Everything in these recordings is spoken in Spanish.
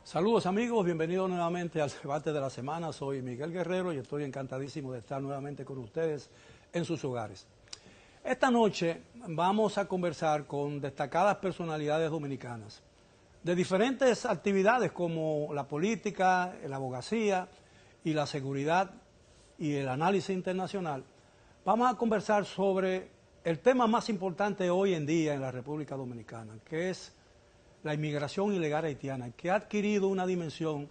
Saludos amigos, bienvenidos nuevamente al debate de la semana. Soy Miguel Guerrero y estoy encantadísimo de estar nuevamente con ustedes en sus hogares. Esta noche vamos a conversar con destacadas personalidades dominicanas de diferentes actividades como la política, la abogacía y la seguridad y el análisis internacional. Vamos a conversar sobre el tema más importante hoy en día en la República Dominicana, que es la inmigración ilegal haitiana, que ha adquirido una dimensión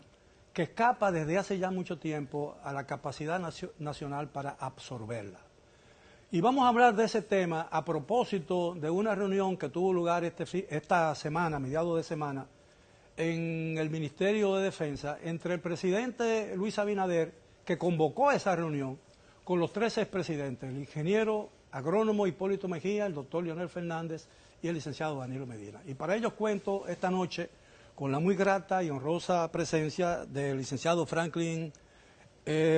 que escapa desde hace ya mucho tiempo a la capacidad nacional para absorberla. Y vamos a hablar de ese tema a propósito de una reunión que tuvo lugar esta semana, a mediados de semana, en el Ministerio de Defensa, entre el presidente Luis Abinader, que convocó esa reunión, con los tres expresidentes, el ingeniero agrónomo Hipólito Mejía, el doctor Leonel Fernández y el licenciado Danilo Medina. Y para ello cuento esta noche con la muy grata y honrosa presencia del licenciado Franklin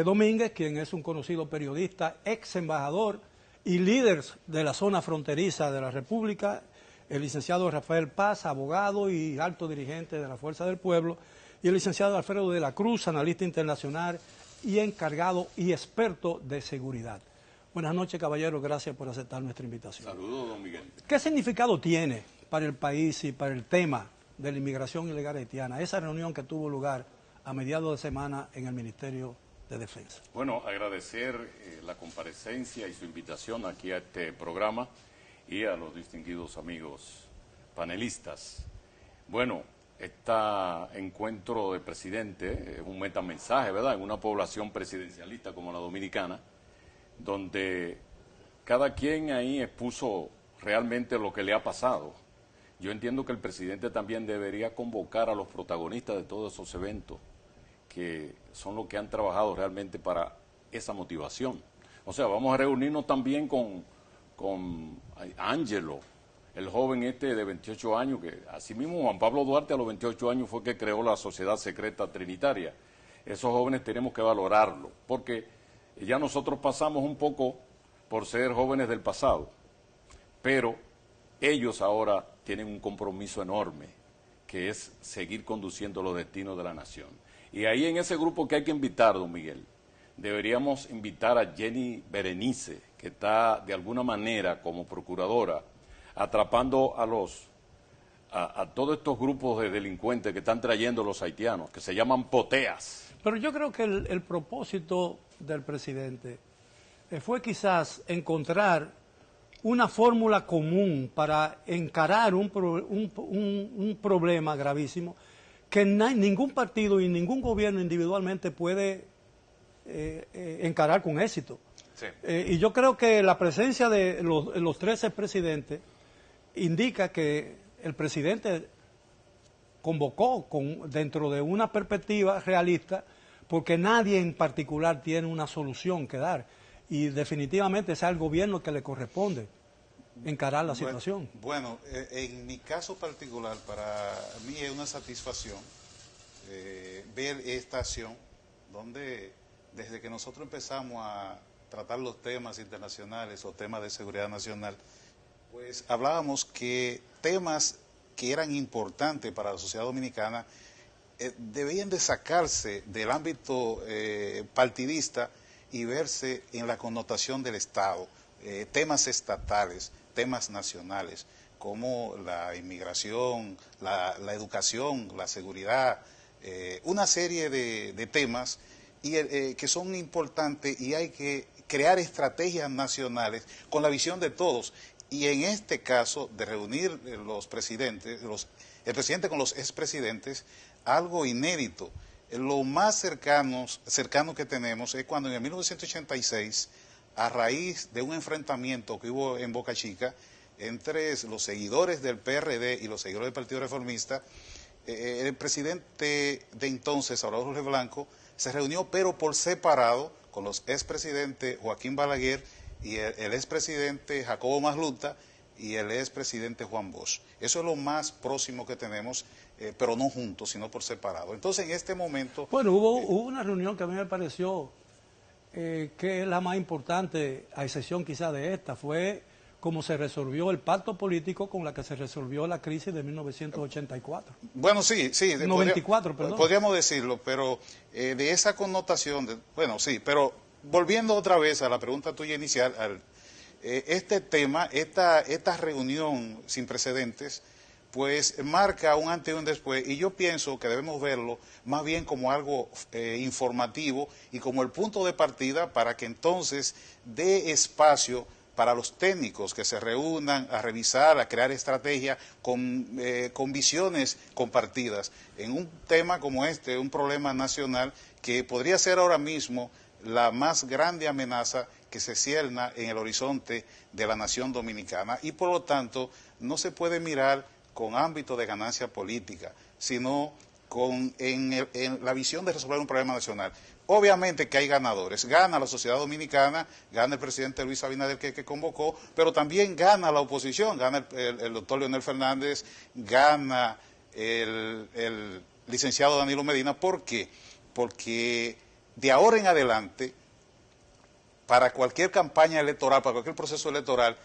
Domínguez, quien es un conocido periodista, ex embajador y líder de la zona fronteriza de la República, el licenciado Rafael Paz, abogado y alto dirigente de la Fuerza del Pueblo, y el licenciado Alfredo de la Cruz, analista internacional y encargado y experto de seguridad. Buenas noches, caballeros, gracias por aceptar nuestra invitación. Saludos, don Miguel. ¿Qué significado tiene para el país y para el tema de la inmigración ilegal haitiana esa reunión que tuvo lugar a mediados de semana en el Ministerio de Defensa? Bueno, agradecer la comparecencia y su invitación aquí a este programa y a los distinguidos amigos panelistas. Bueno, este encuentro de presidente es un metamensaje, ¿verdad?, en una población presidencialista como la dominicana, donde cada quien ahí expuso realmente lo que le ha pasado. Yo entiendo que el presidente también debería convocar a los protagonistas de todos esos eventos, que son los que han trabajado realmente para esa motivación. O sea, vamos a reunirnos también con Ángelo, el joven de 28 años, que así mismo Juan Pablo Duarte a los 28 años fue que creó la Sociedad Secreta Trinitaria. Esos jóvenes tenemos que valorarlo, porque ya nosotros pasamos un poco por ser jóvenes del pasado, pero ellos ahora tienen un compromiso enorme, que es seguir conduciendo los destinos de la nación. Y ahí en ese grupo que hay que invitar, don Miguel, deberíamos invitar a Jenny Berenice, que está de alguna manera como procuradora atrapando a todos estos grupos de delincuentes que están trayendo los haitianos, que se llaman poteas. Pero yo creo que el propósito del presidente fue quizás encontrar una fórmula común para encarar un problema gravísimo que ningún partido y ningún gobierno individualmente puede encarar con éxito. Sí. Y yo creo que la presencia de los 13 presidentes indica que el presidente convocó dentro de una perspectiva realista, porque nadie en particular tiene una solución que dar, y definitivamente es al gobierno que le corresponde encarar la situación. Bueno, en mi caso particular, para mí es una satisfacción ver esta acción, donde desde que nosotros empezamos a tratar los temas internacionales o temas de seguridad nacional, pues hablábamos que temas que eran importantes para la sociedad dominicana debían de sacarse del ámbito partidista y verse en la connotación del Estado, temas estatales, temas nacionales, como la inmigración, la educación, la seguridad, una serie de temas que son importantes, y hay que crear estrategias nacionales con la visión de todos. Y en este caso, de reunir los presidentes, el presidente con los expresidentes, algo inédito. Lo más cercano que tenemos es cuando en el 1986, a raíz de un enfrentamiento que hubo en Boca Chica entre los seguidores del PRD y los seguidores del Partido Reformista, el presidente de entonces, Salvador Jorge Blanco, se reunió pero por separado con los expresidentes Joaquín Balaguer y el expresidente Jacobo Masluta y el expresidente Juan Bosch. Eso es lo más próximo que tenemos, pero no juntos, sino por separado. Entonces, en este momento... Bueno, hubo una reunión que a mí me pareció que es la más importante, a excepción quizás de esta, fue como se resolvió el pacto político con la que se resolvió la crisis de 1984. Bueno, sí, 94, perdón. Podríamos decirlo, pero de esa connotación, bueno, sí, pero volviendo otra vez a la pregunta tuya inicial, este tema, esta reunión sin precedentes, pues marca un antes y un después, y yo pienso que debemos verlo más bien como algo informativo y como el punto de partida para que entonces dé espacio para los técnicos que se reúnan a revisar, a crear estrategias con visiones compartidas en un tema como este, un problema nacional que podría ser ahora mismo la más grande amenaza que se cierna en el horizonte de la nación dominicana, y por lo tanto no se puede mirar con ámbito de ganancia política, sino en la visión de resolver un problema nacional. Obviamente que hay ganadores, gana la sociedad dominicana, gana el presidente Luis Abinader que convocó, pero también gana la oposición, gana el doctor Leonel Fernández, gana el licenciado Danilo Medina. ¿Por qué? Porque de ahora en adelante, para cualquier campaña electoral, para cualquier proceso electoral,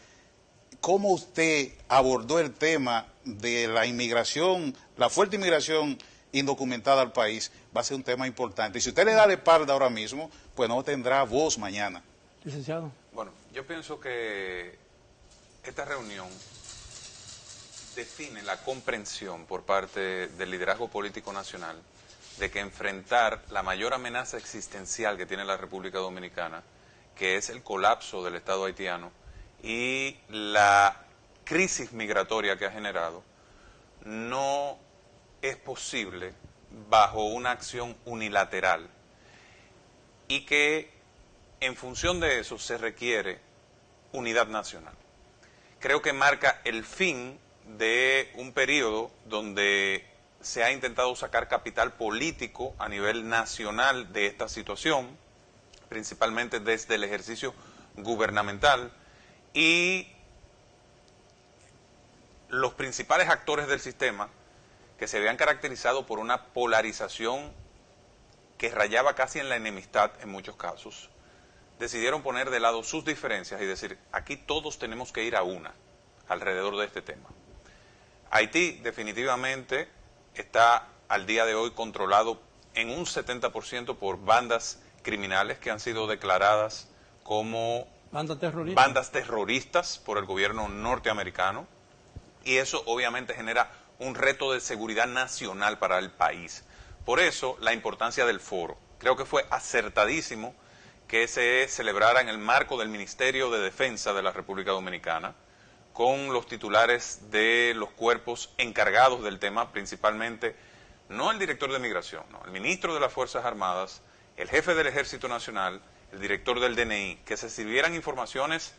cómo usted abordó el tema de la inmigración, la fuerte inmigración indocumentada al país, va a ser un tema importante. Y si usted le da la espalda ahora mismo, pues no tendrá voz mañana. Licenciado. Bueno, yo pienso que esta reunión define la comprensión por parte del liderazgo político nacional de que enfrentar la mayor amenaza existencial que tiene la República Dominicana, que es el colapso del Estado haitiano y la crisis migratoria que ha generado, no es posible bajo una acción unilateral, y que en función de eso se requiere unidad nacional. Creo que marca el fin de un periodo donde se ha intentado sacar capital político a nivel nacional de esta situación, principalmente desde el ejercicio gubernamental, y los principales actores del sistema, que se habían caracterizado por una polarización que rayaba casi en la enemistad en muchos casos, decidieron poner de lado sus diferencias y decir, aquí todos tenemos que ir a una alrededor de este tema. Haití definitivamente está al día de hoy controlado en un 70% por bandas criminales que han sido declaradas como bandas terroristas por el gobierno norteamericano, y eso obviamente genera un reto de seguridad nacional para el país. Por eso la importancia del foro. Creo que fue acertadísimo que se celebrara en el marco del Ministerio de Defensa de la República Dominicana, con los titulares de los cuerpos encargados del tema, principalmente no el director de Migración, no, el ministro de las Fuerzas Armadas, el jefe del Ejército Nacional, el director del DNI, que se sirvieran informaciones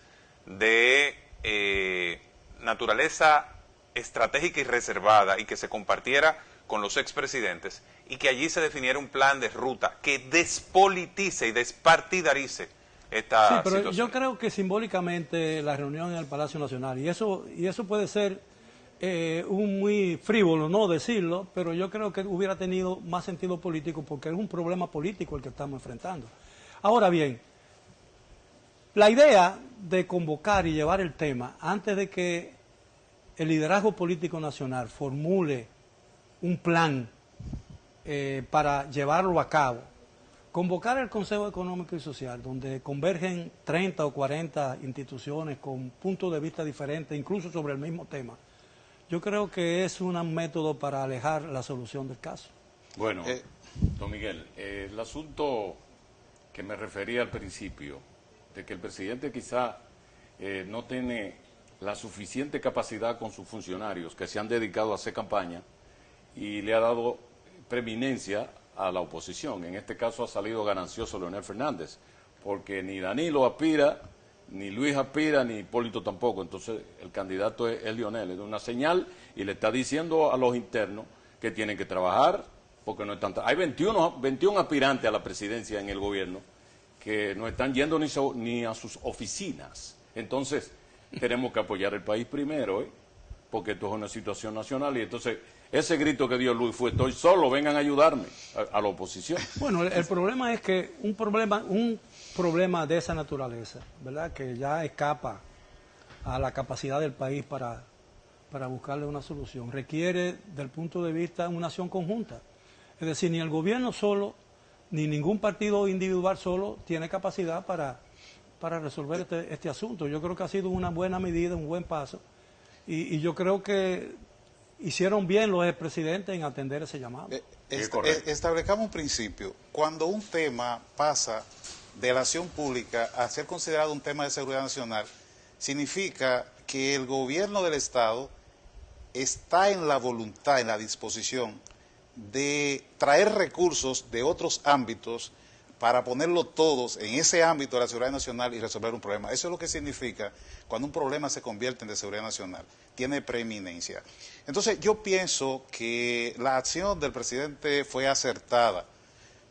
de naturaleza estratégica y reservada, y que se compartiera con los expresidentes, y que allí se definiera un plan de ruta que despolitice y despartidarice esta situación. Yo creo que simbólicamente la reunión en el Palacio Nacional, y eso puede ser un muy frívolo no decirlo, pero yo creo que hubiera tenido más sentido político, porque es un problema político el que estamos enfrentando. Ahora bien, la idea de convocar y llevar el tema antes de que el liderazgo político nacional formule un plan para llevarlo a cabo, convocar el Consejo Económico y Social, donde convergen 30 o 40 instituciones con puntos de vista diferentes, incluso sobre el mismo tema, yo creo que es un método para alejar la solución del caso. Bueno, don Miguel, el asunto que me refería al principio, de que el presidente quizá no tiene la suficiente capacidad con sus funcionarios que se han dedicado a hacer campaña, y le ha dado preeminencia a la oposición. En este caso ha salido ganancioso Leonel Fernández, porque ni Danilo aspira, ni Luis aspira, ni Hipólito tampoco. Entonces el candidato es Leonel. Es una señal, y le está diciendo a los internos que tienen que trabajar, porque no están... Hay 21 aspirantes a la presidencia en el gobierno que no están yendo ni a sus oficinas. Entonces tenemos que apoyar el país primero, porque esto es una situación nacional. Y entonces ese grito que dio Luis fue: estoy solo, vengan a ayudarme, a la oposición. Bueno, el problema es que un problema de esa naturaleza, ¿verdad?, que ya escapa a la capacidad del país para buscarle una solución. Requiere, del punto de vista, una acción conjunta. Es decir, ni el gobierno solo, ni ningún partido individual solo tiene capacidad para resolver este asunto. Yo creo que ha sido una buena medida, un buen paso, y yo creo que hicieron bien los expresidentes en atender ese llamado. Establezcamos un principio. Cuando un tema pasa de la acción pública a ser considerado un tema de seguridad nacional, significa que el gobierno del Estado está en la voluntad, en la disposición de traer recursos de otros ámbitos para ponerlo todos en ese ámbito de la seguridad nacional y resolver un problema. Eso es lo que significa cuando un problema se convierte en de seguridad nacional, tiene preeminencia. Entonces yo pienso que la acción del presidente fue acertada,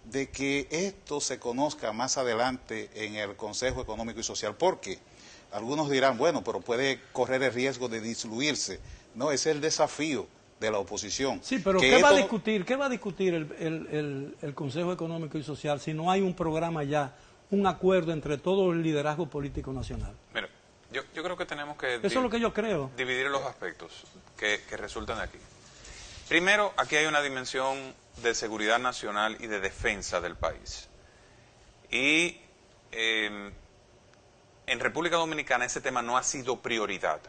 de que esto se conozca más adelante en el Consejo Económico y Social, porque algunos dirán, bueno, pero puede correr el riesgo de diluirse. No, ese es el desafío de la oposición. Sí, pero ¿qué va a discutir el Consejo Económico y Social si no hay un programa ya, un acuerdo entre todo el liderazgo político nacional? Mira, yo creo que tenemos que eso es lo que yo creo. Dividir los aspectos que resultan aquí. Primero, aquí hay una dimensión de seguridad nacional y de defensa del país. Y en República Dominicana ese tema no ha sido prioridad.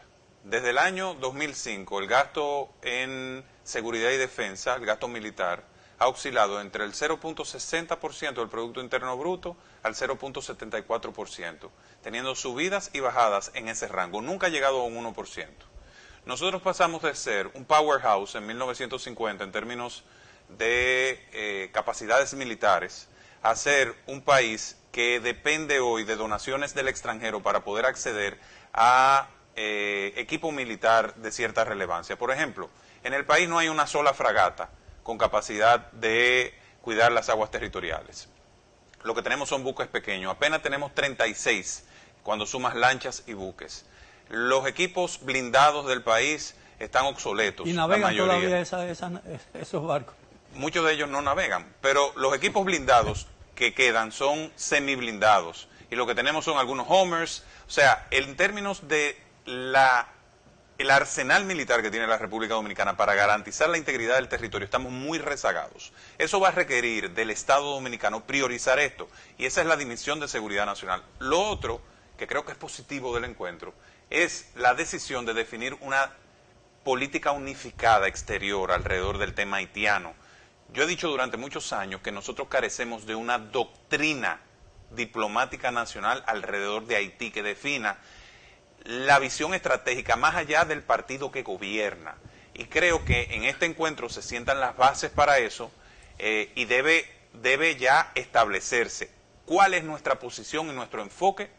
Desde el año 2005, el gasto en seguridad y defensa, el gasto militar, ha oscilado entre el 0.60% del Producto Interno Bruto al 0.74%, teniendo subidas y bajadas en ese rango. Nunca ha llegado a un 1%. Nosotros pasamos de ser un powerhouse en 1950 en términos de capacidades militares a ser un país que depende hoy de donaciones del extranjero para poder acceder a equipo militar de cierta relevancia. Por ejemplo, en el país no hay una sola fragata con capacidad de cuidar las aguas territoriales. Lo que tenemos son buques pequeños, apenas tenemos 36 cuando sumas lanchas y buques. Los equipos blindados del país están obsoletos. ¿Y navegan todavía esos barcos? Muchos de ellos no navegan, pero los equipos blindados que quedan son semiblindados. Y lo que tenemos son algunos homers. O sea, en términos de el arsenal militar que tiene la República Dominicana para garantizar la integridad del territorio, estamos muy rezagados. Eso va a requerir del Estado dominicano priorizar esto, y esa es la dimensión de seguridad nacional. Lo otro, que creo que es positivo del encuentro, es la decisión de definir una política unificada exterior alrededor del tema haitiano. Yo he dicho durante muchos años que nosotros carecemos de una doctrina diplomática nacional alrededor de Haití que defina la visión estratégica más allá del partido que gobierna. Y creo que en este encuentro se sientan las bases para eso y debe ya establecerse cuál es nuestra posición y nuestro enfoque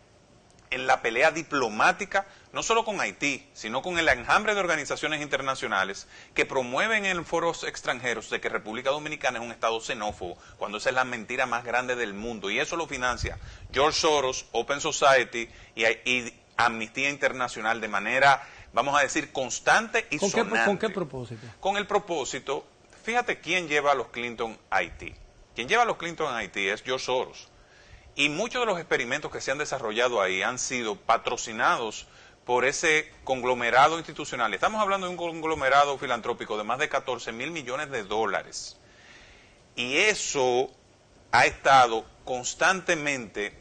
en la pelea diplomática, no solo con Haití, sino con el enjambre de organizaciones internacionales que promueven en foros extranjeros de que República Dominicana es un estado xenófobo, cuando esa es la mentira más grande del mundo. Y eso lo financia George Soros, Open Society y Amnistía Internacional de manera, vamos a decir, constante y sonante. ¿Con qué propósito? Con el propósito, fíjate quién lleva a los Clinton a Haití. Quien lleva a los Clinton a Haití es George Soros. Y muchos de los experimentos que se han desarrollado ahí han sido patrocinados por ese conglomerado institucional. Estamos hablando de un conglomerado filantrópico de más de 14.000 millones de dólares. Y eso ha estado constantemente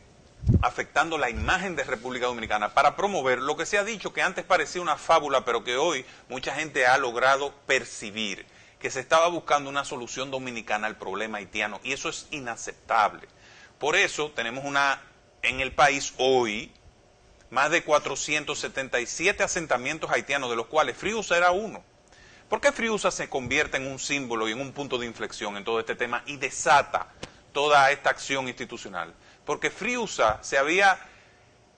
afectando la imagen de República Dominicana para promover lo que se ha dicho que antes parecía una fábula, pero que hoy mucha gente ha logrado percibir, que se estaba buscando una solución dominicana al problema haitiano, y eso es inaceptable. Por eso tenemos en el país hoy más de 477 asentamientos haitianos, de los cuales Friusa era uno. ¿Por qué Friusa se convierte en un símbolo y en un punto de inflexión en todo este tema y desata toda esta acción institucional? Porque Friusa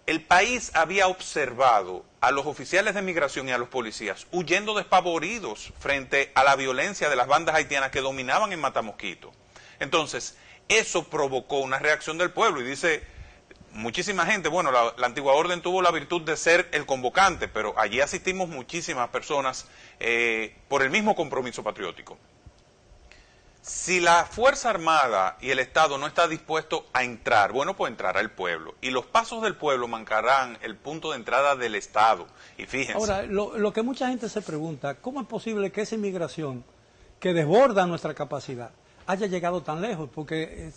el país había observado a los oficiales de migración y a los policías huyendo despavoridos frente a la violencia de las bandas haitianas que dominaban en Matamosquito. Entonces, eso provocó una reacción del pueblo, y dice muchísima gente, bueno, la antigua orden tuvo la virtud de ser el convocante, pero allí asistimos muchísimas personas por el mismo compromiso patriótico. Si la Fuerza Armada y el Estado no está dispuesto a entrar, bueno, pues entrará el pueblo. Y los pasos del pueblo marcarán el punto de entrada del Estado. Y fíjense. Ahora, lo que mucha gente se pregunta, ¿cómo es posible que esa inmigración que desborda nuestra capacidad haya llegado tan lejos? Porque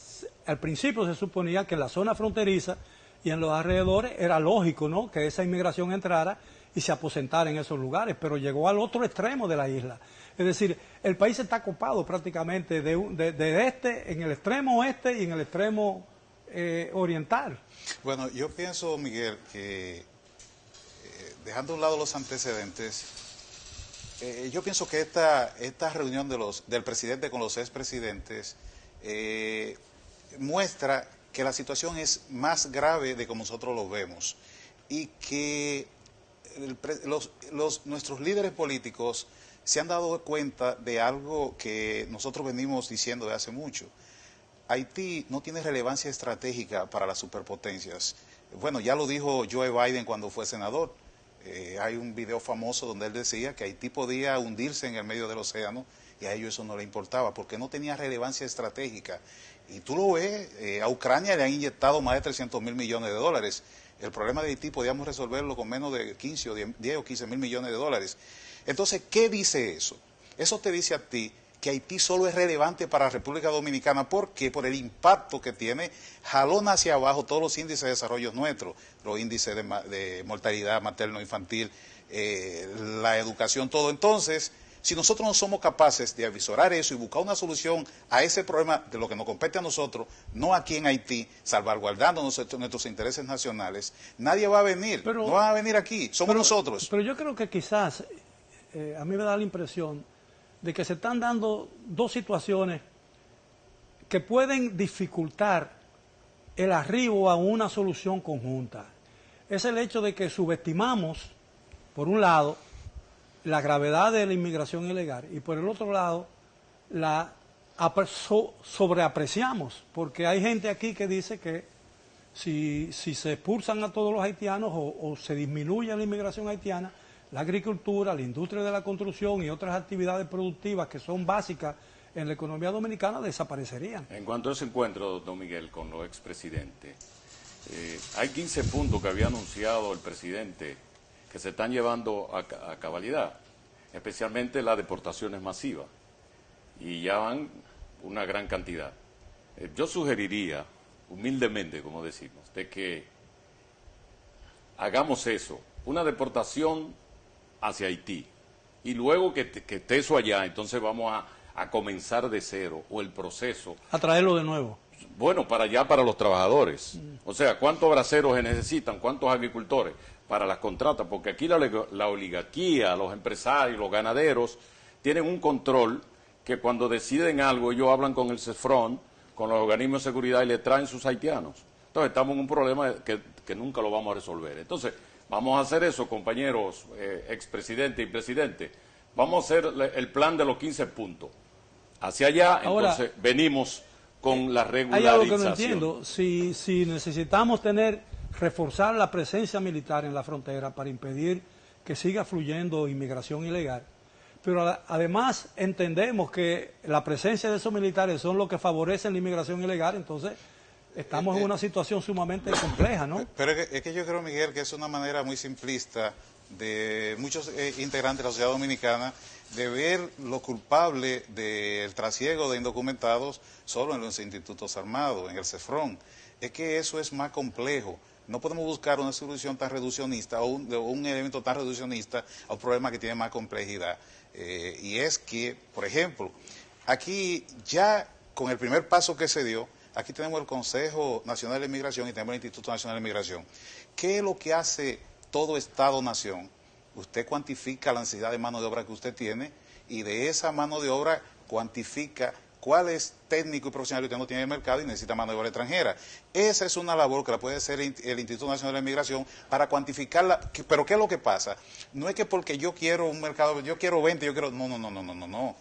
al principio se suponía que en la zona fronteriza y en los alrededores era lógico, ¿no?, que esa inmigración entrara y se aposentara en esos lugares, pero llegó al otro extremo de la isla. Es decir, el país está copado prácticamente de este, en el extremo oeste y en el extremo oriental. Bueno, yo pienso, Miguel, que dejando a un lado los antecedentes, yo pienso que esta reunión del presidente con los expresidentes muestra que la situación es más grave de como nosotros lo vemos y que nuestros líderes políticos se han dado cuenta de algo que nosotros venimos diciendo de hace mucho. Haití no tiene relevancia estratégica para las superpotencias. Bueno, ya lo dijo Joe Biden cuando fue senador. Hay un video famoso donde él decía que Haití podía hundirse en el medio del océano y a ellos eso no le importaba porque no tenía relevancia estratégica. Y tú lo ves, a Ucrania le han inyectado más de 300 mil millones de dólares. El problema de Haití podíamos resolverlo con menos de 15 o 10 o 15 mil millones de dólares. Entonces, ¿qué dice eso? Eso te dice a ti que Haití solo es relevante para la República Dominicana. ¿Por qué? Por el impacto que tiene, jalón hacia abajo todos los índices de desarrollo nuestros, los índices de mortalidad materno-infantil, la educación, todo. Entonces, si nosotros no somos capaces de avisorar eso y buscar una solución a ese problema de lo que nos compete a nosotros, no aquí en Haití, salvaguardando nuestros intereses nacionales, nadie va a venir, no van a venir aquí, somos nosotros. Pero yo creo que quizás, a mí me da la impresión de que se están dando dos situaciones que pueden dificultar el arribo a una solución conjunta. Es el hecho de que subestimamos, por un lado, la gravedad de la inmigración ilegal y por el otro lado la sobreapreciamos, porque hay gente aquí que dice que si se expulsan a todos los haitianos o se disminuye la inmigración haitiana, la agricultura, la industria de la construcción y otras actividades productivas que son básicas en la economía dominicana desaparecerían. En cuanto a ese encuentro, don Miguel, con los expresidentes, hay 15 puntos que había anunciado el presidente que se están llevando a cabalidad, especialmente las deportaciones masivas, y ya van una gran cantidad. Yo sugeriría, humildemente, como decimos, de que hagamos eso, una deportación hacia Haití, y luego que esté eso allá, entonces vamos a comenzar de cero, o el proceso. A traerlo de nuevo. Bueno, para allá, para los trabajadores. O sea, ¿cuántos braceros se necesitan? ¿Cuántos agricultores? Para las contratas, porque aquí la oligarquía, los empresarios, los ganaderos, tienen un control que cuando deciden algo, ellos hablan con el CESFRON, con los organismos de seguridad y le traen sus haitianos. Entonces estamos en un problema que nunca lo vamos a resolver. Entonces, vamos a hacer eso, compañeros, expresidente y presidente. Vamos a hacer el plan de los 15 puntos. Hacia allá, ahora, entonces, venimos con la regularización. Hay algo que no entiendo. Si necesitamos reforzar la presencia militar en la frontera para impedir que siga fluyendo inmigración ilegal, pero además entendemos que la presencia de esos militares son los que favorecen la inmigración ilegal, entonces estamos en una situación sumamente compleja, ¿no? Pero es que yo creo, Miguel, que es una manera muy simplista de muchos integrantes de la sociedad dominicana de ver lo culpable del trasiego de indocumentados solo en los institutos armados, en el CESFRON. Es que eso es más complejo. No podemos buscar una solución tan reduccionista o un elemento tan reduccionista a un problema que tiene más complejidad. Y es que, por ejemplo, aquí ya con el primer paso que se dio, aquí tenemos el Consejo Nacional de Migración y tenemos el Instituto Nacional de Migración. ¿Qué es lo que hace todo Estado-Nación? Usted cuantifica la necesidad de mano de obra que usted tiene y de esa mano de obra cuantifica cuál es técnico y profesional que usted no tiene en el mercado y necesita mano de obra extranjera. Esa es una labor que la puede hacer el Instituto Nacional de Migración para cuantificarla. Pero ¿qué es lo que pasa? No es que porque yo quiero un mercado, yo quiero 20, yo quiero... No.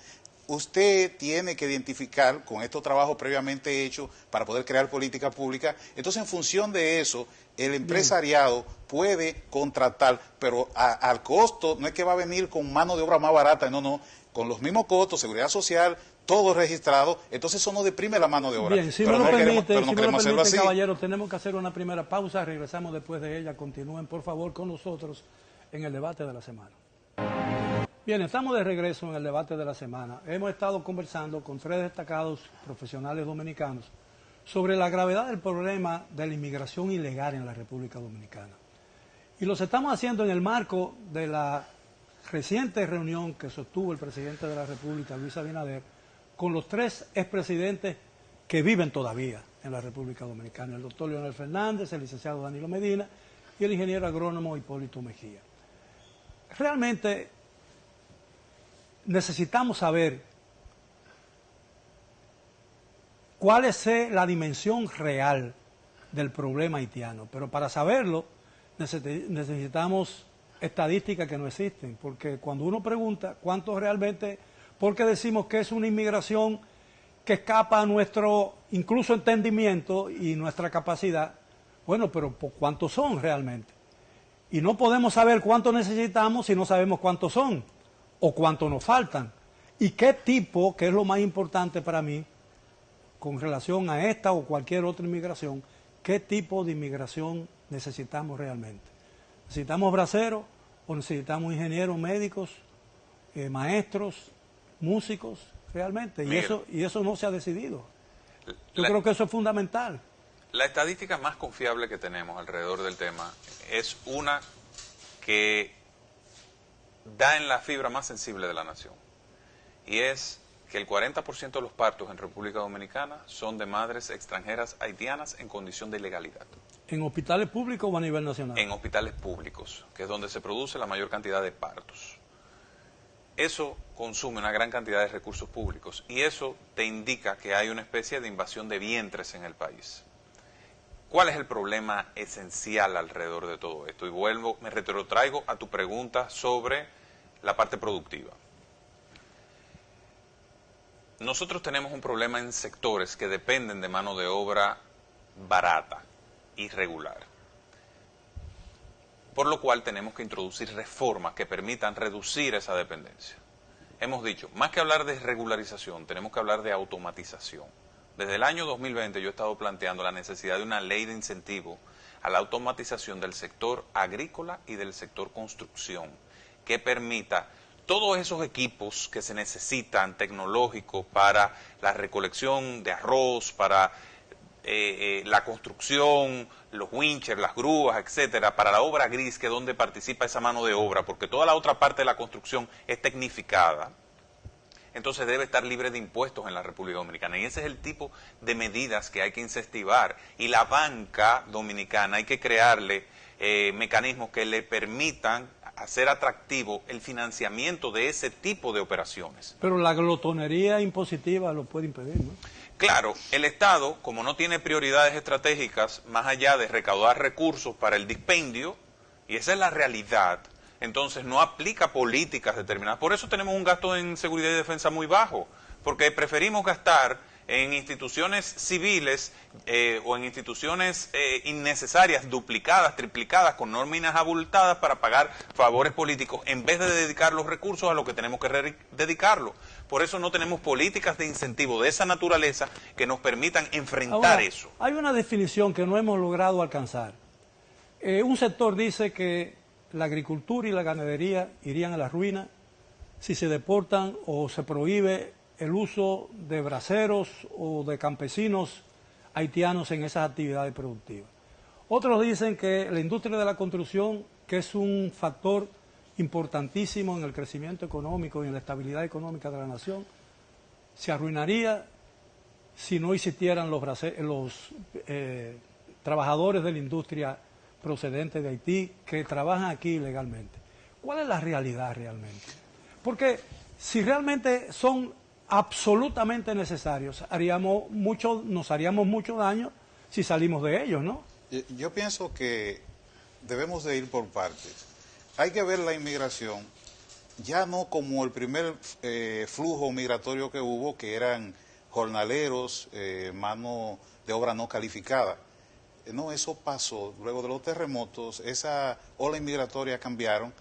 Usted tiene que identificar con estos trabajos previamente hechos para poder crear política pública. Entonces, en función de eso, el empresariado puede contratar, pero al costo, no es que va a venir con mano de obra más barata, no, con los mismos costos, seguridad social, todo registrado, entonces eso no deprime la mano de obra. Bien, si pero me lo permite, pero no queremos hacerlo así. caballero, tenemos que hacer una primera pausa, regresamos después de ella, continúen por favor con nosotros en el debate de la semana. Bien, estamos de regreso en el debate de la semana. Hemos estado conversando con 3 destacados profesionales dominicanos sobre la gravedad del problema de la inmigración ilegal en la República Dominicana. Y los estamos haciendo en el marco de la reciente reunión que sostuvo el presidente de la República, Luis Abinader, con los 3 expresidentes que viven todavía en la República Dominicana, el doctor Leonel Fernández, el licenciado Danilo Medina y el ingeniero agrónomo Hipólito Mejía. Realmente necesitamos saber cuál es la dimensión real del problema haitiano, pero para saberlo necesitamos estadísticas que no existen, porque cuando uno pregunta cuánto realmente, porque decimos que es una inmigración que escapa a nuestro incluso entendimiento y nuestra capacidad, bueno, pero ¿cuántos son realmente? Y no podemos saber cuánto necesitamos si no sabemos cuántos son o cuánto nos faltan. Y qué tipo, que es lo más importante para mí, con relación a esta o cualquier otra inmigración, qué tipo de inmigración necesitamos realmente. ¿Necesitamos braceros o necesitamos ingenieros, médicos, maestros, músicos, realmente? Y eso no se ha decidido. Yo creo que eso es fundamental. La estadística más confiable que tenemos alrededor del tema es una que da en la fibra más sensible de la nación. Y es que el 40% de los partos en República Dominicana son de madres extranjeras haitianas en condición de ilegalidad. ¿En hospitales públicos o a nivel nacional? En hospitales públicos, que es donde se produce la mayor cantidad de partos. Eso consume una gran cantidad de recursos públicos y eso te indica que hay una especie de invasión de vientres en el país. ¿Cuál es el problema esencial alrededor de todo esto? Y me retrotraigo a tu pregunta sobre la parte productiva. Nosotros tenemos un problema en sectores que dependen de mano de obra barata, irregular. Por lo cual tenemos que introducir reformas que permitan reducir esa dependencia. Hemos dicho, más que hablar de regularización, tenemos que hablar de automatización. Desde el año 2020 yo he estado planteando la necesidad de una ley de incentivo a la automatización del sector agrícola y del sector construcción, que permita todos esos equipos que se necesitan tecnológicos para la recolección de arroz, para la construcción, los winchers, las grúas, etcétera, para la obra gris, que es donde participa esa mano de obra, porque toda la otra parte de la construcción es tecnificada. Entonces debe estar libre de impuestos en la República Dominicana. Y ese es el tipo de medidas que hay que incentivar. Y la banca dominicana hay que crearle mecanismos que le permitan hacer atractivo el financiamiento de ese tipo de operaciones. Pero la glotonería impositiva lo puede impedir, ¿no? Claro, el Estado, como no tiene prioridades estratégicas más allá de recaudar recursos para el dispendio, y esa es la realidad, entonces no aplica políticas determinadas. Por eso tenemos un gasto en seguridad y defensa muy bajo, porque preferimos gastar en instituciones civiles o en instituciones innecesarias, duplicadas, triplicadas, con nóminas abultadas para pagar favores políticos, en vez de dedicar los recursos a lo que tenemos que dedicarlo. Por eso no tenemos políticas de incentivo de esa naturaleza que nos permitan enfrentar eso. Hay una definición que no hemos logrado alcanzar. Un sector dice que la agricultura y la ganadería irían a la ruina si se deportan o se prohíbe el uso de braceros o de campesinos haitianos en esas actividades productivas. Otros dicen que la industria de la construcción, que es un factor importantísimo en el crecimiento económico y en la estabilidad económica de la nación, se arruinaría si no existieran los trabajadores de la industria procedentes de Haití que trabajan aquí ilegalmente. ¿Cuál es la realidad realmente? Porque si realmente son absolutamente necesarios, nos haríamos mucho daño si salimos de ellos, ¿no? Yo pienso que debemos de ir por partes. Hay que ver la inmigración ya no como el primer flujo migratorio que hubo, que eran jornaleros, mano de obra no calificada. No, eso pasó. Luego de los terremotos, esa ola inmigratoria cambiaron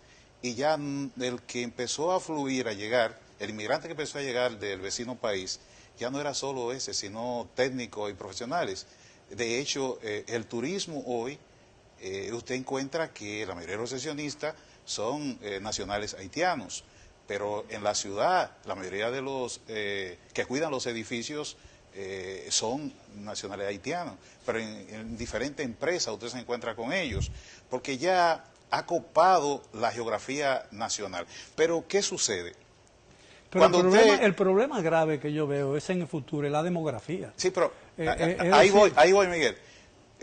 y ya el que empezó a fluir, a llegar, el inmigrante que empezó a llegar del vecino país ya no era solo ese, sino técnicos y profesionales. De hecho, el turismo hoy, usted encuentra que la mayoría de los sesionistas son nacionales haitianos, pero en la ciudad la mayoría de los que cuidan los edificios son nacionales haitianos, pero en diferentes empresas usted se encuentra con ellos, porque ya ha copado la geografía nacional. Pero, ¿qué sucede? Pero el problema grave que yo veo es en el futuro, es la demografía. Sí, pero ahí voy, Miguel.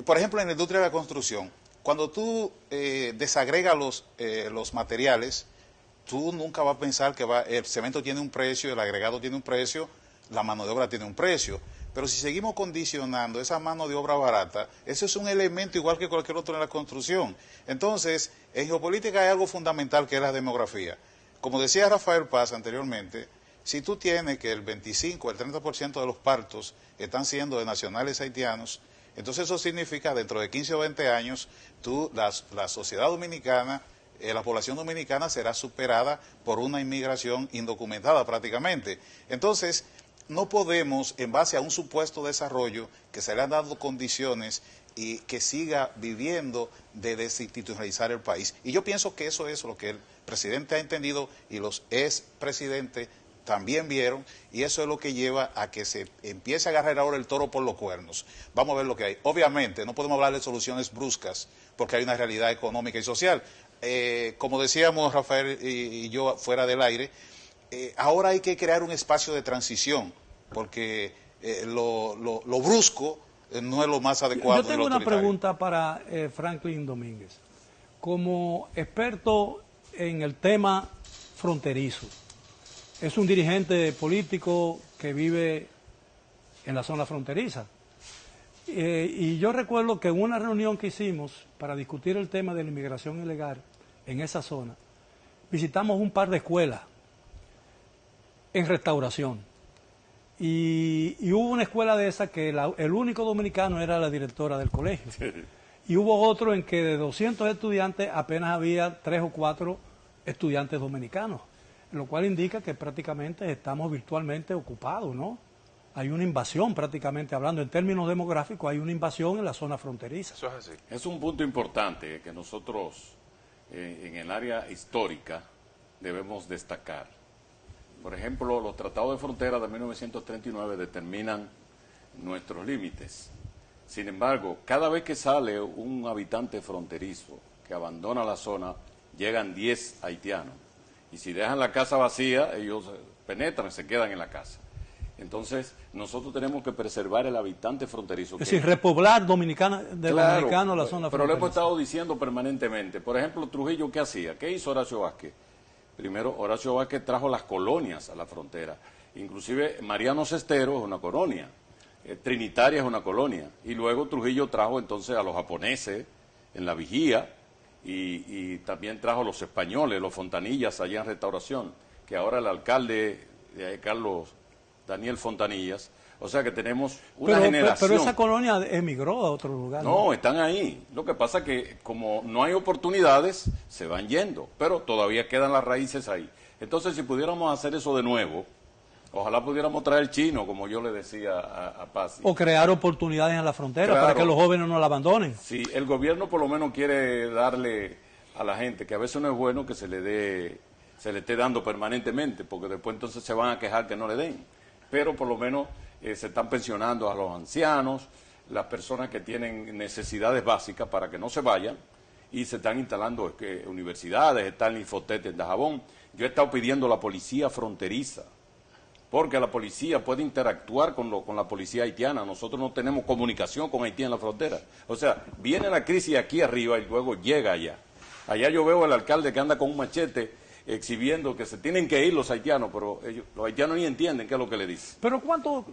Por ejemplo, en la industria de la construcción, cuando tú desagregas los materiales, tú nunca vas a pensar que el cemento tiene un precio, el agregado tiene un precio, la mano de obra tiene un precio. Pero si seguimos condicionando esa mano de obra barata, ese es un elemento igual que cualquier otro en la construcción. Entonces, en geopolítica hay algo fundamental que es la demografía. Como decía Rafael Paz anteriormente, si tú tienes que el 25, el 30% de los partos están siendo de nacionales haitianos, entonces eso significa dentro de 15 o 20 años, la sociedad dominicana, la población dominicana será superada por una inmigración indocumentada prácticamente. Entonces, no podemos, en base a un supuesto desarrollo, que se le han dado condiciones y que siga viviendo de desinstitucionalizar el país. Y yo pienso que eso es lo que el presidente ha entendido y los expresidentes también vieron, y eso es lo que lleva a que se empiece a agarrar ahora el toro por los cuernos. Vamos a ver lo que hay. Obviamente, no podemos hablar de soluciones bruscas, porque hay una realidad económica y social. Como decíamos Rafael y yo fuera del aire, ahora hay que crear un espacio de transición, porque lo brusco no es lo más adecuado. Yo tengo una pregunta para Franklin Domínguez. Como experto en el tema fronterizo, es un dirigente político que vive en la zona fronteriza. Y yo recuerdo que en una reunión que hicimos para discutir el tema de la inmigración ilegal en esa zona, visitamos un par de escuelas en restauración. Y hubo una escuela de esa que el único dominicano era la directora del colegio. Y hubo otro en que de 200 estudiantes apenas había 3 o 4 estudiantes dominicanos, lo cual indica que prácticamente estamos virtualmente ocupados, ¿no? Hay una invasión, prácticamente hablando en términos demográficos, hay una invasión en la zona fronteriza. Eso es así. Es un punto importante que nosotros en el área histórica debemos destacar. Por ejemplo, los tratados de frontera de 1939 determinan nuestros límites. Sin embargo, cada vez que sale un habitante fronterizo que abandona la zona, llegan 10 haitianos. Y si dejan la casa vacía, ellos penetran, se quedan en la casa. Entonces, nosotros tenemos que preservar el habitante fronterizo. Es decir, repoblar dominicanos la zona fronteriza. Pero lo hemos estado diciendo permanentemente. Por ejemplo, Trujillo, ¿qué hacía? ¿Qué hizo Horacio Vázquez? Primero, Horacio Vázquez trajo las colonias a la frontera. Inclusive, Mariano Cestero es una colonia. Trinitaria es una colonia. Y luego Trujillo trajo entonces a los japoneses en la vigía y también trajo a los españoles, los Fontanillas allá en Restauración, que ahora el alcalde Carlos Daniel Fontanillas. O sea que tenemos una generación. Pero esa colonia emigró a otro lugar. No, están ahí. Lo que pasa es que como no hay oportunidades, se van yendo, pero todavía quedan las raíces ahí. Entonces, si pudiéramos hacer eso de nuevo, ojalá pudiéramos traer chino, como yo le decía a Paz. O crear oportunidades en la frontera para que los jóvenes no la abandonen. Sí, el gobierno por lo menos quiere darle a la gente, que a veces no es bueno que se le esté dando permanentemente, porque después entonces se van a quejar que no le den. Pero por lo menos se están pensionando a los ancianos, las personas que tienen necesidades básicas para que no se vayan, y se están instalando universidades, está el Infotec en Dajabón. Yo he estado pidiendo a la policía fronteriza, porque la policía puede interactuar con la policía haitiana. Nosotros no tenemos comunicación con Haití en la frontera. O sea, viene la crisis aquí arriba y luego llega allá. Allá yo veo al alcalde que anda con un machete exhibiendo que se tienen que ir los haitianos, pero los haitianos ni entienden qué es lo que le dice. Pero cuánto,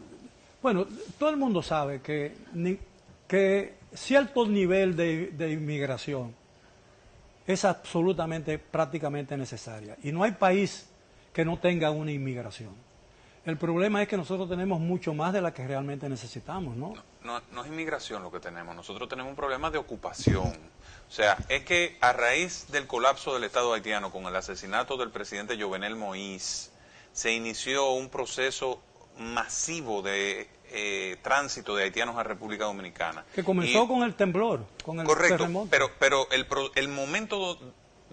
bueno, todo el mundo sabe que cierto nivel de inmigración es absolutamente, prácticamente necesaria. Y no hay país que no tenga una inmigración. El problema es que nosotros tenemos mucho más de la que realmente necesitamos, ¿no? No es inmigración lo que tenemos, nosotros tenemos un problema de ocupación. O sea, es que a raíz del colapso del Estado haitiano con el asesinato del presidente Jovenel Moïse, se inició un proceso masivo de tránsito de haitianos a República Dominicana. Que comenzó con el temblor, con el terremoto. Pero el momento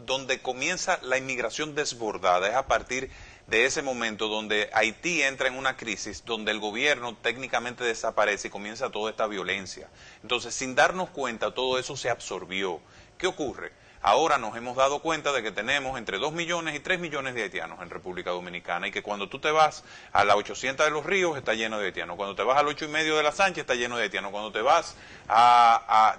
donde comienza la inmigración desbordada es a partir de ese momento donde Haití entra en una crisis, donde el gobierno técnicamente desaparece y comienza toda esta violencia. Entonces, sin darnos cuenta, todo eso se absorbió. ¿Qué ocurre? Ahora nos hemos dado cuenta de que tenemos entre 2 millones y 3 millones de haitianos en República Dominicana y que cuando tú te vas a la 800 de Los Ríos está lleno de haitianos, cuando te vas al 8,5 de la Sánchez está lleno de haitianos, cuando te vas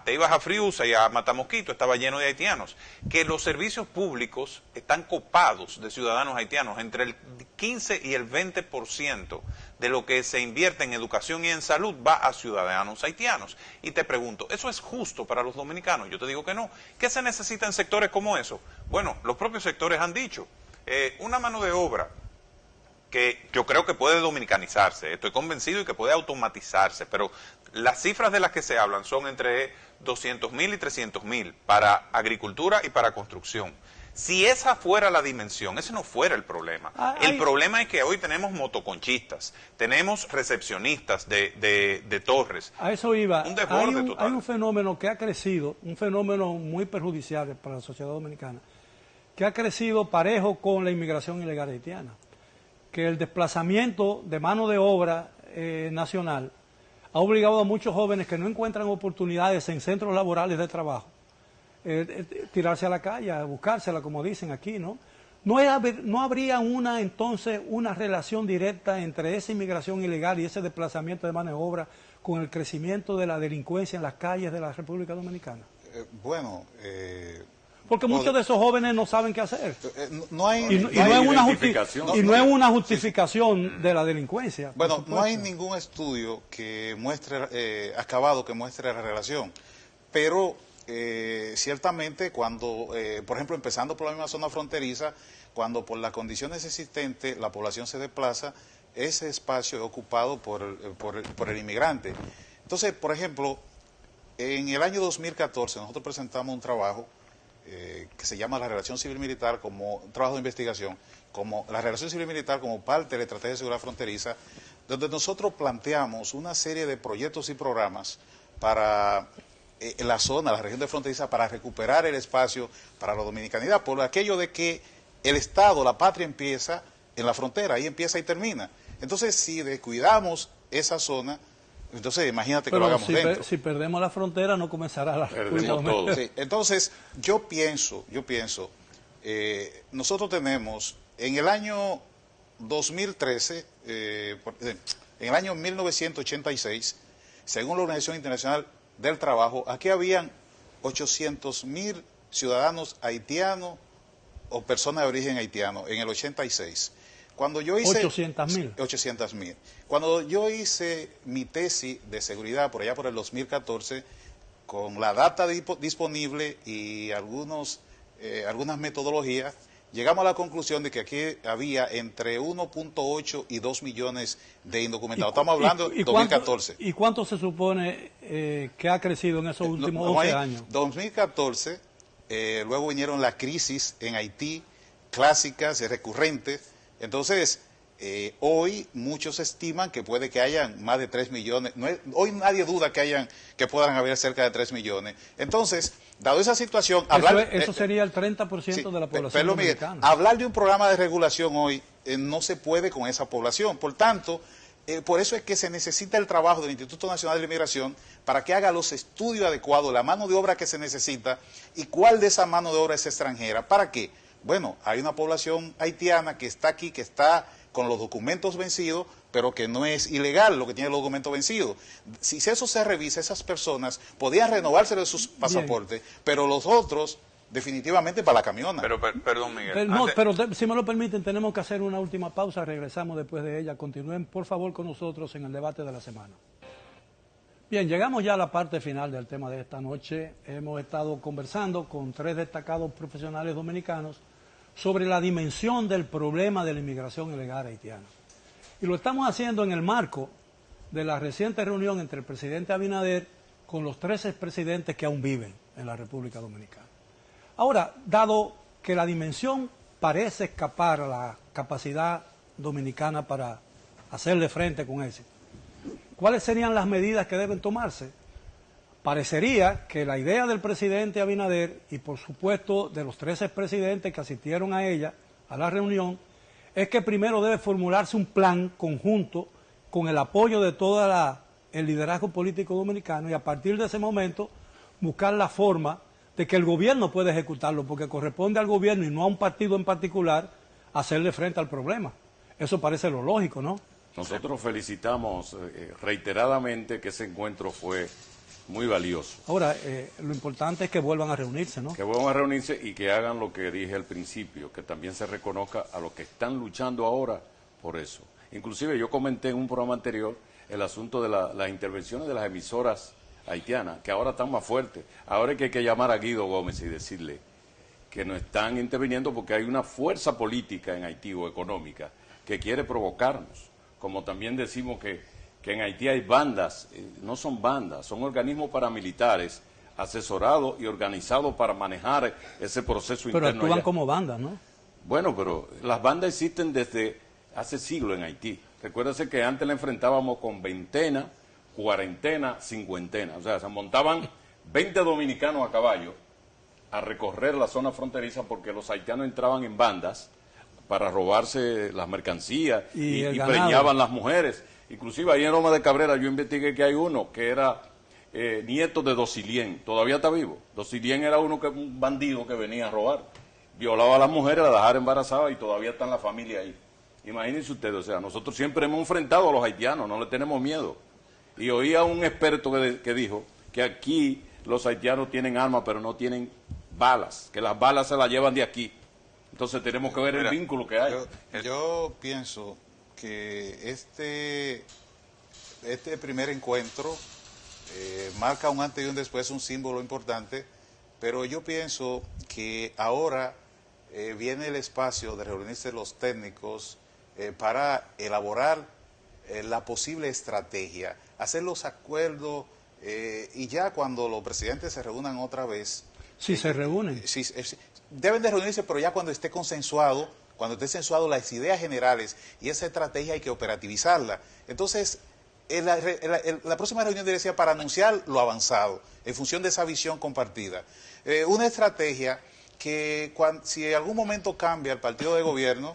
te ibas a Friusa y a Matamosquito estaba lleno de haitianos, que los servicios públicos están copados de ciudadanos haitianos, entre el 15 y el 20% de lo que se invierte en educación y en salud va a ciudadanos haitianos. Y te pregunto, ¿eso es justo para los dominicanos? Yo te digo que no. ¿Qué se necesita en sectores como eso? Bueno, los propios sectores han dicho, una mano de obra que yo creo que puede dominicanizarse, estoy convencido y que puede automatizarse, pero las cifras de las que se hablan son entre 200,000 y 300,000 para agricultura y para construcción. Si esa fuera la dimensión, ese no fuera el problema. El problema es que hoy tenemos motoconchistas, tenemos recepcionistas de torres. A eso iba. Un desborde total. Hay un fenómeno que ha crecido, un fenómeno muy perjudicial para la sociedad dominicana, que ha crecido parejo con la inmigración ilegal haitiana. Que el desplazamiento de mano de obra nacional ha obligado a muchos jóvenes que no encuentran oportunidades en centros laborales de trabajo tirarse a la calle, a buscársela, como dicen aquí, ¿no? No habría entonces una relación directa entre esa inmigración ilegal y ese desplazamiento de mano de obra con el crecimiento de la delincuencia en las calles de la República Dominicana. Porque muchos de esos jóvenes no saben qué hacer. No hay una justificación de la delincuencia. Bueno, no hay ningún estudio que muestre, acabado, que muestre la relación. Pero ciertamente cuando, por ejemplo, empezando por la misma zona fronteriza, cuando por las condiciones existentes la población se desplaza, ese espacio es ocupado por el inmigrante. Entonces, por ejemplo, en el año 2014 nosotros presentamos un trabajo que se llama la relación civil-militar, como trabajo de investigación, como la relación civil-militar como parte de la estrategia de seguridad fronteriza, donde nosotros planteamos una serie de proyectos y programas para la zona, la región de fronteriza, para recuperar el espacio para la dominicanidad, por aquello de que el Estado, la patria empieza en la frontera, ahí empieza y termina. Entonces, si descuidamos esa zona, entonces imagínate que lo hagamos dentro. Si perdemos la frontera, no comenzará la Perdemos todo. Sí, entonces, yo pienso, nosotros tenemos en el año 2013, en el año 1986, según la Organización Internacional del Trabajo, aquí habían 800,000 ciudadanos haitianos o personas de origen haitiano en el 86. Cuando yo hice 800,000. Cuando yo hice mi tesis de seguridad por allá por el 2014, con la data disponible y algunas metodologías, llegamos a la conclusión de que aquí había entre 1.8 y 2 millones de indocumentados. Estamos hablando de 2014. ¿Y cuánto se supone que ha crecido en esos últimos 12 años? 2014, luego vinieron las crisis en Haití, clásicas y recurrentes. Entonces, hoy muchos estiman que puede que hayan más de 3 millones. Hoy nadie duda que puedan haber cerca de 3 millones. Entonces, dado esa situación... Eso sería el 30% de la población dominicana. Hablar de un programa de regulación hoy no se puede con esa población. Por tanto, por eso es que se necesita el trabajo del Instituto Nacional de Inmigración para que haga los estudios adecuados, la mano de obra que se necesita y cuál de esa mano de obra es extranjera. ¿Para qué? Bueno, hay una población haitiana que está aquí, que está con los documentos vencidos, pero que no es ilegal lo que tiene los documentos vencidos. Si eso se revisa, esas personas podían renovarse de sus pasaportes, pero los otros definitivamente para la camiona. Pero perdón, Miguel. Pero si me lo permiten, tenemos que hacer una última pausa, regresamos después de ella. Continúen, por favor, con nosotros en el debate de la semana. Bien, llegamos ya a la parte final del tema de esta noche. Hemos estado conversando con 3 destacados profesionales dominicanos sobre la dimensión del problema de la inmigración ilegal haitiana. Y lo estamos haciendo en el marco de la reciente reunión entre el presidente Abinader con los 3 expresidentes que aún viven en la República Dominicana. Ahora, dado que la dimensión parece escapar a la capacidad Dominicana para hacerle frente con eso. ¿Cuáles serían las medidas que deben tomarse? Parecería que la idea del presidente Abinader y por supuesto de los 13 presidentes que asistieron a ella, a la reunión, es que primero debe formularse un plan conjunto con el apoyo de todo el liderazgo político dominicano y a partir de ese momento buscar la forma de que el gobierno pueda ejecutarlo, porque corresponde al gobierno y no a un partido en particular hacerle frente al problema. Eso parece lo lógico, ¿no? Nosotros felicitamos reiteradamente que ese encuentro fue muy valioso. Ahora, lo importante es que vuelvan a reunirse, ¿no? Que vuelvan a reunirse y que hagan lo que dije al principio, que también se reconozca a los que están luchando ahora por eso. Inclusive yo comenté en un programa anterior el asunto de las intervenciones de las emisoras haitianas, que ahora están más fuertes. Ahora es que hay que llamar a Guido Gómez y decirle que no están interviniendo porque hay una fuerza política en Haití o económica que quiere provocarnos. Como también decimos que en Haití hay bandas, no son bandas, son organismos paramilitares asesorados y organizados para manejar ese proceso interno. Pero actúan como bandas, ¿no? Bueno, pero las bandas existen desde hace siglos en Haití. Recuérdese que antes la enfrentábamos con veintena, cuarentena, cincuentena. O sea, se montaban 20 dominicanos a caballo a recorrer la zona fronteriza porque los haitianos entraban en bandas para robarse las mercancías y preñaban las mujeres. Inclusive ahí en Loma de Cabrera yo investigué que hay uno que era nieto de Docilien, todavía está vivo. Docilien era un bandido que venía a robar, violaba a las mujeres, las dejaba embarazadas y todavía está en la familia ahí. Imagínense ustedes, o sea, nosotros siempre hemos enfrentado a los haitianos, no le tenemos miedo. Y oí a un experto que dijo que aquí los haitianos tienen armas pero no tienen balas, que las balas se las llevan de aquí. Entonces tenemos que ver el vínculo que hay. Yo pienso que este primer encuentro marca un antes y un después, un símbolo importante, pero yo pienso que ahora viene el espacio de reunirse los técnicos para elaborar la posible estrategia, hacer los acuerdos y ya cuando los presidentes se reúnan otra vez. Sí, se reúnen. Deben de reunirse, pero ya cuando esté consensuado, las ideas generales y esa estrategia hay que operativizarla. Entonces, la próxima reunión debe ser para anunciar lo avanzado, en función de esa visión compartida. Una estrategia que si en algún momento cambia el partido de gobierno,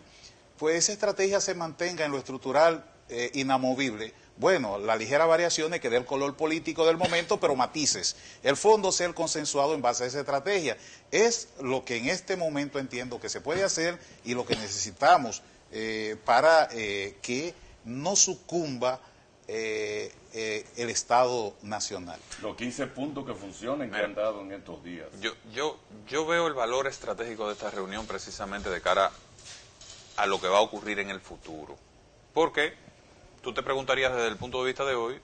pues esa estrategia se mantenga en lo estructural inamovible. Bueno, la ligera variación es que dé el color político del momento, pero matices. El fondo sea consensuado en base a esa estrategia. Es lo que en este momento entiendo que se puede hacer y lo que necesitamos para que no sucumba el Estado Nacional. Los 15 puntos que funcionen que han dado en estos días. Yo veo el valor estratégico de esta reunión precisamente de cara a lo que va a ocurrir en el futuro. Porque tú te preguntarías desde el punto de vista de hoy,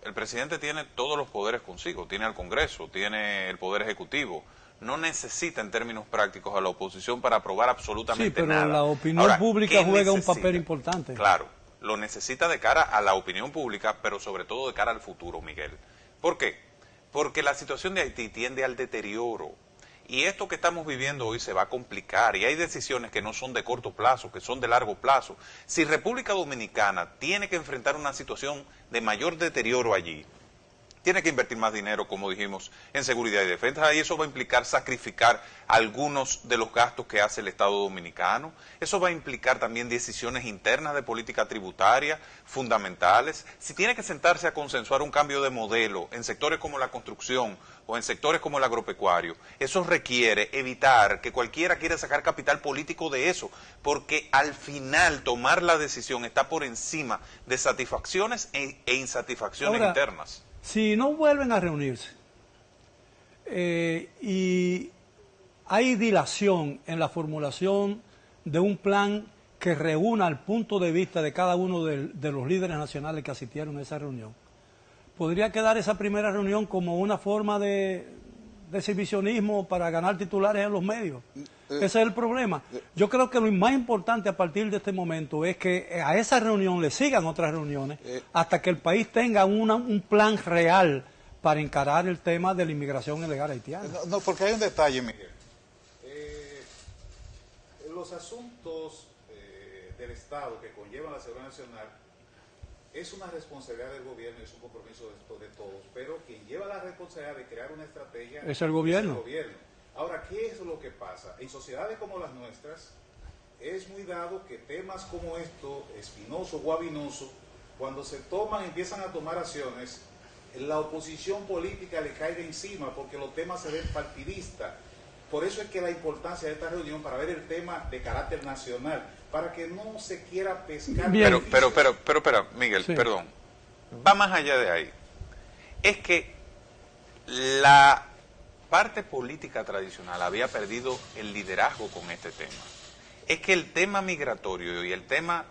el presidente tiene todos los poderes consigo, tiene al Congreso, tiene el Poder Ejecutivo, no necesita en términos prácticos a la oposición para aprobar absolutamente nada. Sí, pero la opinión pública juega un papel importante. Claro, lo necesita de cara a la opinión pública, pero sobre todo de cara al futuro, Miguel. ¿Por qué? Porque la situación de Haití tiende al deterioro. Y esto que estamos viviendo hoy se va a complicar y hay decisiones que no son de corto plazo, que son de largo plazo. Si República Dominicana tiene que enfrentar una situación de mayor deterioro allí, tiene que invertir más dinero, como dijimos, en seguridad y defensa, y eso va a implicar sacrificar algunos de los gastos que hace el Estado dominicano. Eso va a implicar también decisiones internas de política tributaria fundamentales. Si tiene que sentarse a consensuar un cambio de modelo en sectores como la construcción o en sectores como el agropecuario, eso requiere evitar que cualquiera quiera sacar capital político de eso, porque al final tomar la decisión está por encima de satisfacciones e insatisfacciones internas. Si no vuelven a reunirse y hay dilación en la formulación de un plan que reúna el punto de vista de cada uno de los líderes nacionales que asistieron a esa reunión, podría quedar esa primera reunión como una forma de exhibicionismo para ganar titulares en los medios. Ese es el problema. Yo creo que lo más importante a partir de este momento es que a esa reunión le sigan otras reuniones hasta que el país tenga un plan real para encarar el tema de la inmigración ilegal haitiana. No, porque hay un detalle, Miguel. Los asuntos del Estado que conlleva la seguridad nacional es una responsabilidad del gobierno y es un compromiso de todos, pero quien lleva la responsabilidad de crear una estrategia es el gobierno. Ahora, ¿qué es lo que pasa? En sociedades como las nuestras es muy dado que temas como esto, espinoso o avinoso, cuando se toman, empiezan a tomar acciones, la oposición política le caiga encima porque los temas se ven partidistas. Por eso es que la importancia de esta reunión para ver el tema de carácter nacional, para que no se quiera pescar. Pero, Miguel, sí. Perdón, va más allá de ahí. Es que la parte política tradicional había perdido el liderazgo con este tema. Es que el tema migratorio y el tema,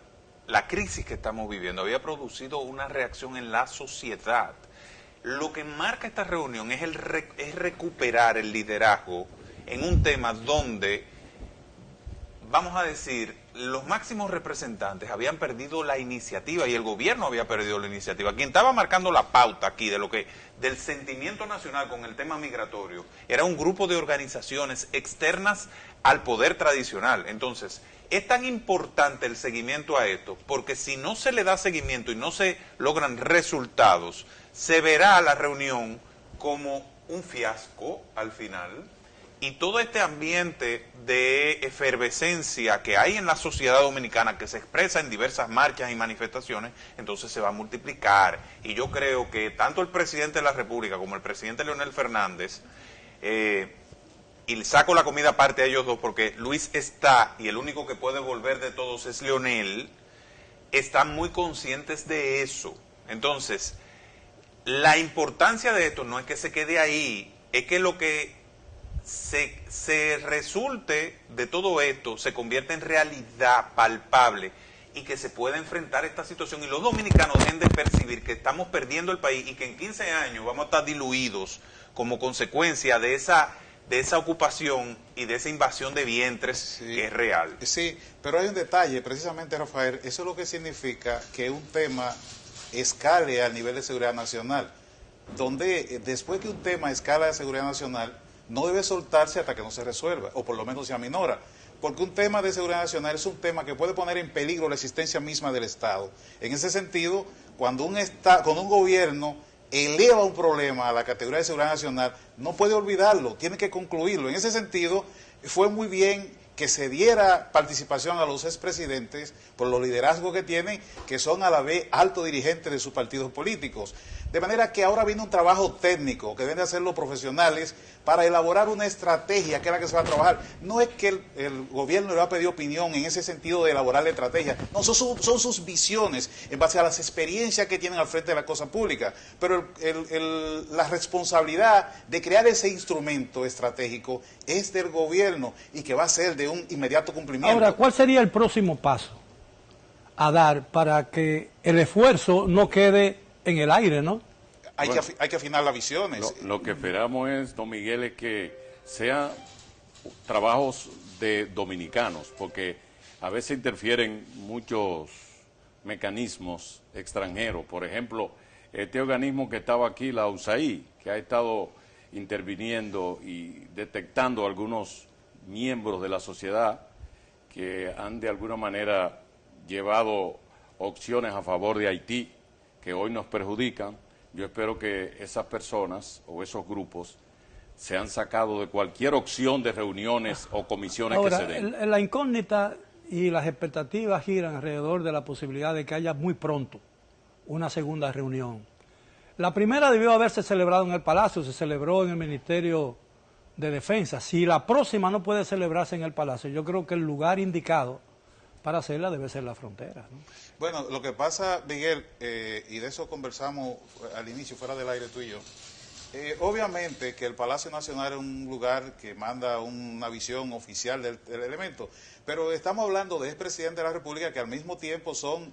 la crisis que estamos viviendo, había producido una reacción en la sociedad. Lo que marca esta reunión es recuperar el liderazgo en un tema donde, vamos a decir, los máximos representantes habían perdido la iniciativa y el gobierno había perdido la iniciativa. Quien estaba marcando la pauta aquí del sentimiento nacional con el tema migratorio era un grupo de organizaciones externas al poder tradicional. Entonces, es tan importante el seguimiento a esto, porque si no se le da seguimiento y no se logran resultados, se verá la reunión como un fiasco al final. Y todo este ambiente de efervescencia que hay en la sociedad dominicana, que se expresa en diversas marchas y manifestaciones, entonces se va a multiplicar. Y yo creo que tanto el presidente de la República como el presidente Leonel Fernández, y saco la comida aparte a ellos dos porque Luis está, y el único que puede volver de todos es Leonel, están muy conscientes de eso. Entonces, la importancia de esto no es que se quede ahí, es que lo que se resulte de todo esto se convierte en realidad palpable y que se pueda enfrentar esta situación y los dominicanos dejen de percibir que estamos perdiendo el país y que en 15 años vamos a estar diluidos como consecuencia de esa ocupación y de esa invasión de vientres, sí, que es real. Sí, pero hay un detalle, precisamente, Rafael, eso es lo que significa que un tema escale al nivel de seguridad nacional, donde después que un tema escala de seguridad nacional, no debe soltarse hasta que no se resuelva, o por lo menos se aminora, porque un tema de seguridad nacional es un tema que puede poner en peligro la existencia misma del Estado. En ese sentido, cuando un gobierno eleva un problema a la categoría de seguridad nacional, no puede olvidarlo, tiene que concluirlo. En ese sentido, fue muy bien que se diera participación a los expresidentes por los liderazgos que tienen, que son a la vez altos dirigentes de sus partidos políticos. De manera que ahora viene un trabajo técnico que deben de hacer los profesionales para elaborar una estrategia que es la que se va a trabajar. No es que el gobierno le va a pedir opinión en ese sentido de elaborar la estrategia, no, son sus visiones en base a las experiencias que tienen al frente de la cosa pública. Pero la responsabilidad de crear ese instrumento estratégico es del gobierno y que va a ser de un inmediato cumplimiento. Ahora, ¿cuál sería el próximo paso a dar para que el esfuerzo no quede en el aire, no? Hay que afinar las visiones. Lo que esperamos es, don Miguel, es que sean trabajos de dominicanos, porque a veces interfieren muchos mecanismos extranjeros. Por ejemplo, este organismo que estaba aquí, la USAID, que ha estado interviniendo y detectando algunos miembros de la sociedad que han de alguna manera llevado opciones a favor de Haití, que hoy nos perjudican. Yo espero que esas personas o esos grupos sean sacados de cualquier opción de reuniones o comisiones que se den. La incógnita y las expectativas giran alrededor de la posibilidad de que haya muy pronto una segunda reunión. La primera debió haberse celebrado en el Palacio, se celebró en el Ministerio de Defensa. Si la próxima no puede celebrarse en el Palacio, yo creo que el lugar indicado para hacerla debe ser la frontera, ¿no? Bueno, lo que pasa, Miguel, y de eso conversamos al inicio, fuera del aire tú y yo, obviamente que el Palacio Nacional es un lugar que manda una visión oficial del elemento, pero estamos hablando de expresidentes de la República que al mismo tiempo son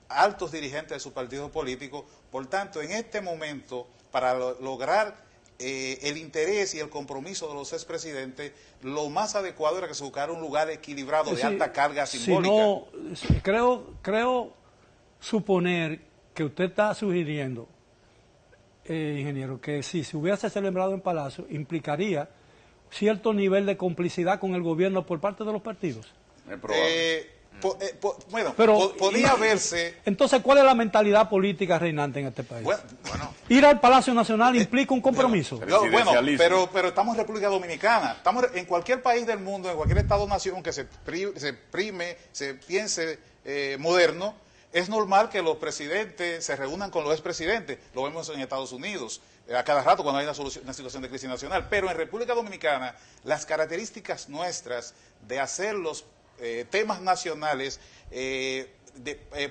altos dirigentes de su partido político. Por tanto, en este momento, para lograr el interés y el compromiso de los expresidentes, lo más adecuado era que se buscara un lugar equilibrado de alta carga simbólica. Creo suponer que usted está sugiriendo, ingeniero, que si se hubiese celebrado en Palacio implicaría cierto nivel de complicidad con el gobierno por parte de los partidos. Podía verse... Entonces, ¿cuál es la mentalidad política reinante en este país? Bueno, Ir al Palacio Nacional implica un compromiso. bueno, pero estamos en República Dominicana. Estamos en cualquier país del mundo, en cualquier estado-nación que se piense moderno, es normal que los presidentes se reúnan con los expresidentes. Lo vemos en Estados Unidos a cada rato cuando hay una situación de crisis nacional. Pero en República Dominicana, las características nuestras de hacer los temas nacionales,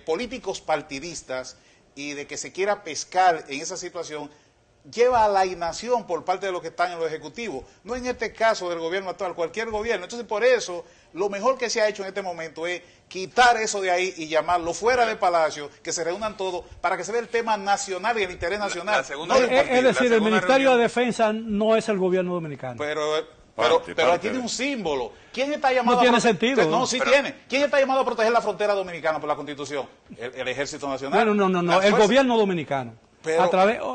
políticos partidistas y de que se quiera pescar en esa situación, lleva a la inacción por parte de los que están en los ejecutivos. No en este caso del gobierno actual, cualquier gobierno. Entonces, por eso, lo mejor que se ha hecho en este momento es quitar eso de ahí y llamarlo fuera del Palacio, que se reúnan todos para que se vea el tema nacional y el interés nacional. Es decir, el Ministerio de Defensa no es el gobierno dominicano. Pero aquí tiene un símbolo. ¿Quién está llamado no tiene sentido. No, sí tiene. ¿Quién está llamado a proteger la frontera dominicana por la Constitución? El Ejército Nacional. Bueno, no, el gobierno dominicano.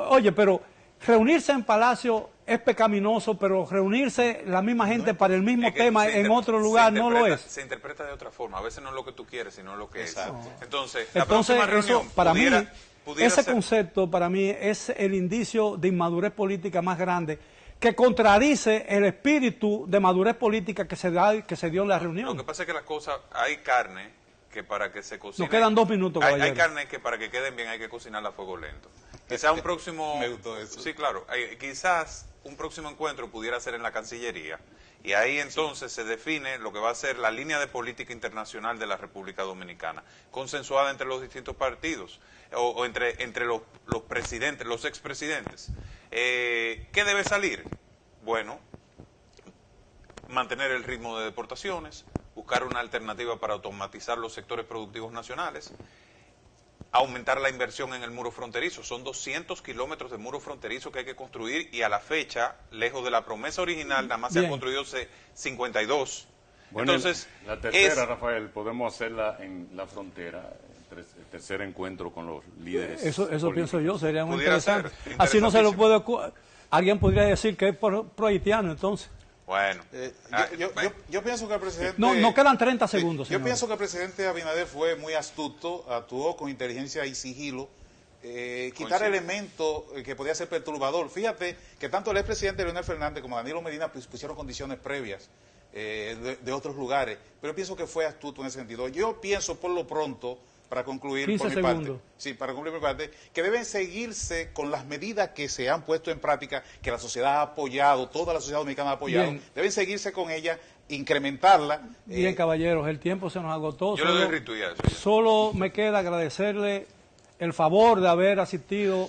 Oye, pero reunirse en Palacio es pecaminoso, pero reunirse la misma gente para el mismo tema en otro lugar no lo es. Se interpreta de otra forma. A veces no es lo que tú quieres, sino lo que Exacto. es. Entonces eso, para mí, ese ser... concepto para mí es el indicio de inmadurez política más grande, que contradice el espíritu de madurez política que se dio en la reunión. Lo que pasa es que las cosas, hay carne que para que se cocine... Nos quedan 2 minutos, caballero. Hay carne que para que queden bien hay que cocinarla a fuego lento. Quizás un próximo... Me gustó eso. Sí, claro. Quizás un próximo encuentro pudiera ser en la Cancillería. Y ahí entonces se define lo que va a ser la línea de política internacional de la República Dominicana, consensuada entre los distintos partidos, o entre los presidentes, los expresidentes. ¿Qué debe salir? Bueno, mantener el ritmo de deportaciones, buscar una alternativa para automatizar los sectores productivos nacionales, aumentar la inversión en el muro fronterizo. Son 200 kilómetros de muro fronterizo que hay que construir y a la fecha, lejos de la promesa original, nada más se han construido 52. Bueno, entonces, la tercera, Rafael, podemos hacerla en la frontera, el tercer encuentro con los líderes. Eso pienso yo, sería muy interesante. Ser así no se lo puede... Alguien podría decir que es pro-haitiano, entonces. Bueno. Yo pienso que el presidente... No quedan 30 segundos, Yo pienso que el presidente Abinader fue muy astuto, actuó con inteligencia y sigilo, quitar elementos que podía ser perturbador. Fíjate que tanto el expresidente Leonel Fernández como Danilo Medina pusieron condiciones previas de otros lugares, pero pienso que fue astuto en ese sentido. Yo pienso, por lo pronto, para concluir 15 por mi segundos. parte, sí, para concluir por mi parte, que deben seguirse con las medidas que se han puesto en práctica, que la sociedad ha apoyado, toda la sociedad dominicana ha apoyado, deben seguirse con ellas, incrementarla. Bien, caballeros, el tiempo se nos agotó. Yo le doy retweet a eso. Solo me queda agradecerle el favor de haber asistido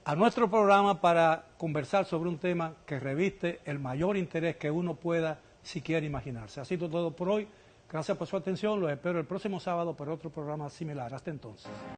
a nuestro programa para conversar sobre un tema que reviste el mayor interés que uno pueda siquiera imaginarse. Ha sido todo por hoy. Gracias por su atención. Los espero el próximo sábado para otro programa similar. Hasta entonces.